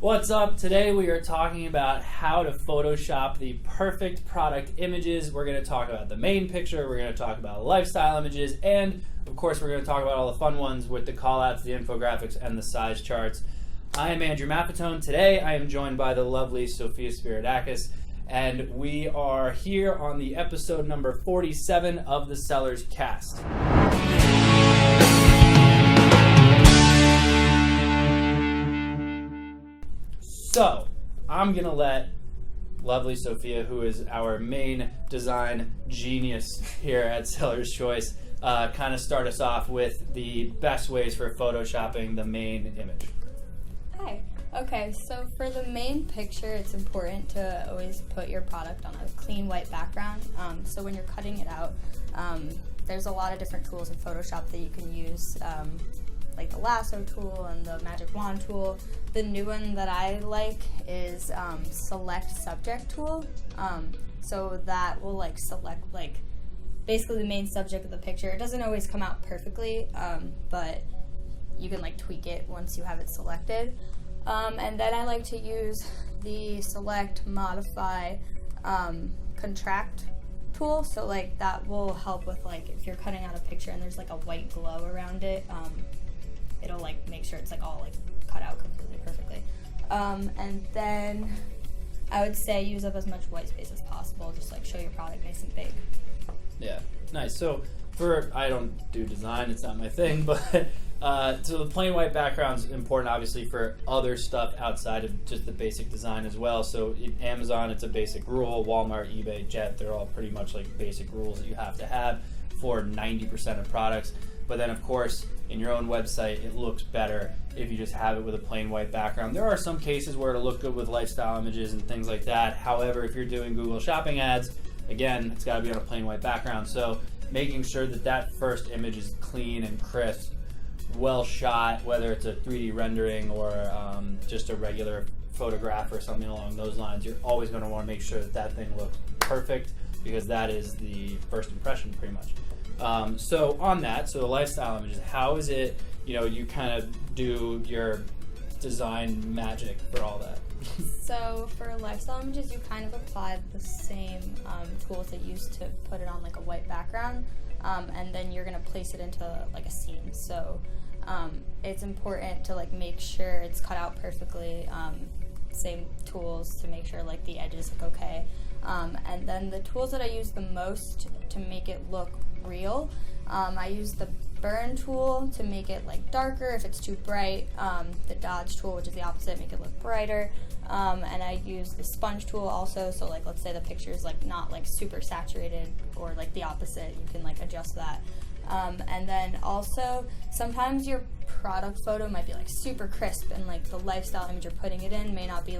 What's up? Today we are talking about how to Photoshop the perfect product images. We're going to talk about the main picture, we're going to talk about lifestyle images, and of course we're going to talk about all the fun ones with the callouts, the infographics, and the size charts. I am Andrew Maffetone. Today I am joined by the lovely Sophia Spiridakis, and we are here on the episode number 47 of the Sellers Cast. So, I'm going to let lovely Sophia, who is our main design genius here at Seller's Choice, kind of start us off with the best ways for photoshopping the main image. Hi. Okay, so for the main picture, it's important to always put your product on a clean white background. So when you're cutting it out, there's a lot of different tools in Photoshop that you can use, like the lasso tool and the magic wand tool. The new one that I like is select subject tool. So that will select basically the main subject of the picture. It doesn't always come out perfectly, but you can tweak it once you have it selected. And then I like to use the select, modify, contract tool. So that will help with if you're cutting out a picture and there's a white glow around it. It'll make sure it's all cut out completely perfectly. And then I would say use up as much white space as possible. Just show your product nice and big. Yeah, nice. So I don't do design, it's not my thing, but so the plain white background is important obviously for other stuff outside of just the basic design as well. So in Amazon, it's a basic rule. Walmart, eBay, Jet, they're all pretty much basic rules that you have to have for 90% of products. But then of course, in your own website, it looks better if you just have it with a plain white background. There are some cases where it'll look good with lifestyle images and things like that. However, if you're doing Google Shopping ads, again, it's got to be on a plain white background. So making sure that first image is clean and crisp, well shot, whether it's a 3D rendering or just a regular photograph or something along those lines, you're always going to want to make sure that thing looks perfect, because that is the first impression pretty much. So on that, so the lifestyle images, how is it, you kind of do your design magic for all that? So for lifestyle images, you kind of apply the same tools that you use to put it on a white background, and then you're going to place it into a scene. So it's important to make sure it's cut out perfectly. Same tools to make sure the edges look okay. And then the tools that I use the most to make it look real, I use the burn tool to make it darker if it's too bright, the dodge tool, which is the opposite, make it look brighter, and I use the sponge tool also. So let's say the picture is not super saturated, or the opposite, you can adjust that. And then also sometimes your product photo might be super crisp, and the lifestyle image you're putting it in may not be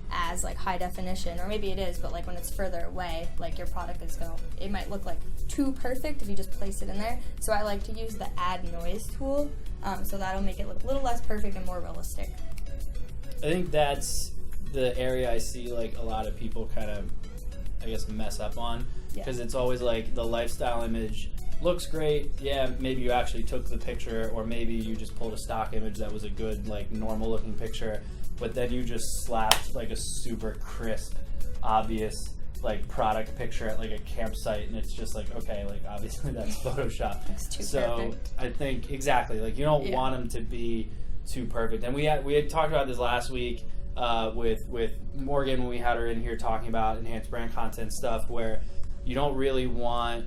as high definition, or maybe it is, but when it's further away, your product is it might look too perfect if you just place it in there. So I like to use the add noise tool, so that'll make it look a little less perfect and more realistic. I think that's the area I see a lot of people kind of, I guess, mess up on, because it's always the lifestyle image looks great. Yeah, maybe you actually took the picture, or maybe you just pulled a stock image that was a good normal looking picture, but then you just slapped a super crisp, obvious product picture at a campsite, and it's just okay, obviously that's Photoshop. It's too perfect. I think exactly you don't want them to be too perfect. And we had talked about this last week with Morgan when we had her in here talking about enhanced brand content stuff, where you don't really want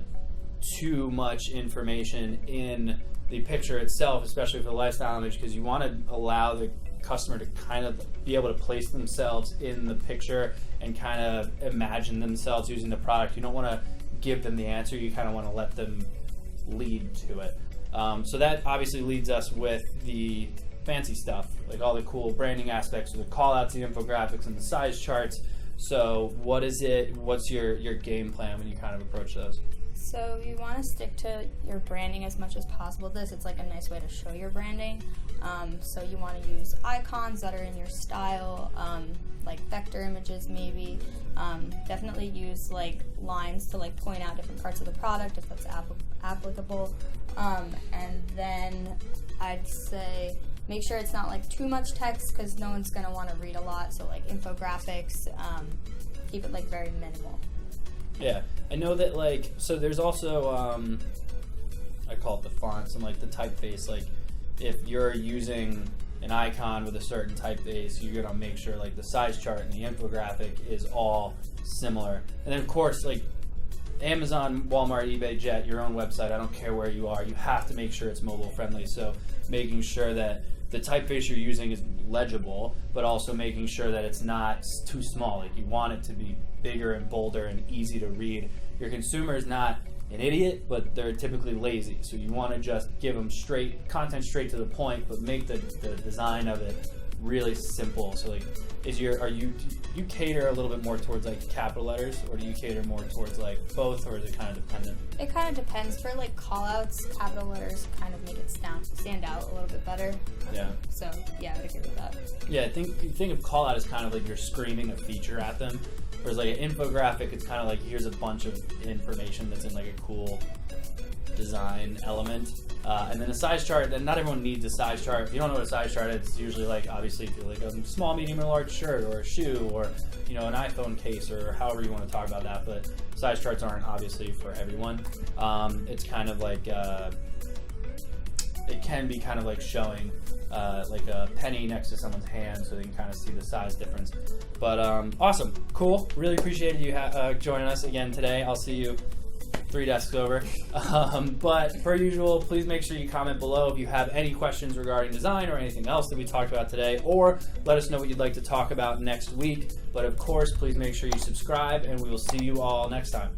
too much information in the picture itself, especially for the lifestyle image, because you want to allow the customer to kind of be able to place themselves in the picture and kind of imagine themselves using the product. You don't want to give them the answer, you kind of want to let them lead to it. So that obviously leads us with the fancy stuff, all the cool branding aspects, the call-outs, the infographics, and the size charts. So what's your game plan when you kind of approach those? So you want to stick to your branding as much as possible. It's a nice way to show your branding. So you want to use icons that are in your style, vector images maybe. Definitely use lines to point out different parts of the product if that's applicable. And then I'd say make sure it's not like too much text because no one's going to want to read a lot. So like infographics, keep it like very minimal. Yeah, I know that like, so there's also, I call it the fonts and like the typeface. Like if you're using an icon with a certain typeface, you're gonna make sure like the size chart and the infographic is all similar. And then of course, like Amazon, Walmart, eBay, Jet, your own website, I don't care where you are, you have to make sure it's mobile friendly. So making sure that the typeface you're using is legible, but also making sure that it's not too small. Like you want it to be bigger and bolder and easy to read. Your consumer is not an idiot, but they're typically lazy. So you want to just give them content straight to the point, but make the design of it really simple. So like, you cater a little bit more towards like capital letters, or do you cater more towards like both, or is it kind of dependent? It kind of depends. For like call outs, capital letters kind of make it stand out a little bit better. Yeah. So yeah, I would agree with that. Yeah, I think of call out as kind of like you're screaming a feature at them. Whereas like an infographic, it's kind of like here's a bunch of information that's in like a cool design element. And then a size chart, and not everyone needs a size chart. If you don't know what a size chart is, it's usually like, obviously, if you're like a small, medium, or large shirt, or a shoe, or you know, an iPhone case, or however you want to talk about that. But size charts aren't obviously for everyone. It's kind of like it can be kind of like showing like a penny next to someone's hand, so they can kind of see the size difference. But awesome, cool. Really appreciated you joining us again today. I'll see you 3 desks over. But per usual, please make sure you comment below if you have any questions regarding design or anything else that we talked about today, or let us know what you'd like to talk about next week. But of course, please make sure you subscribe, and we will see you all next time.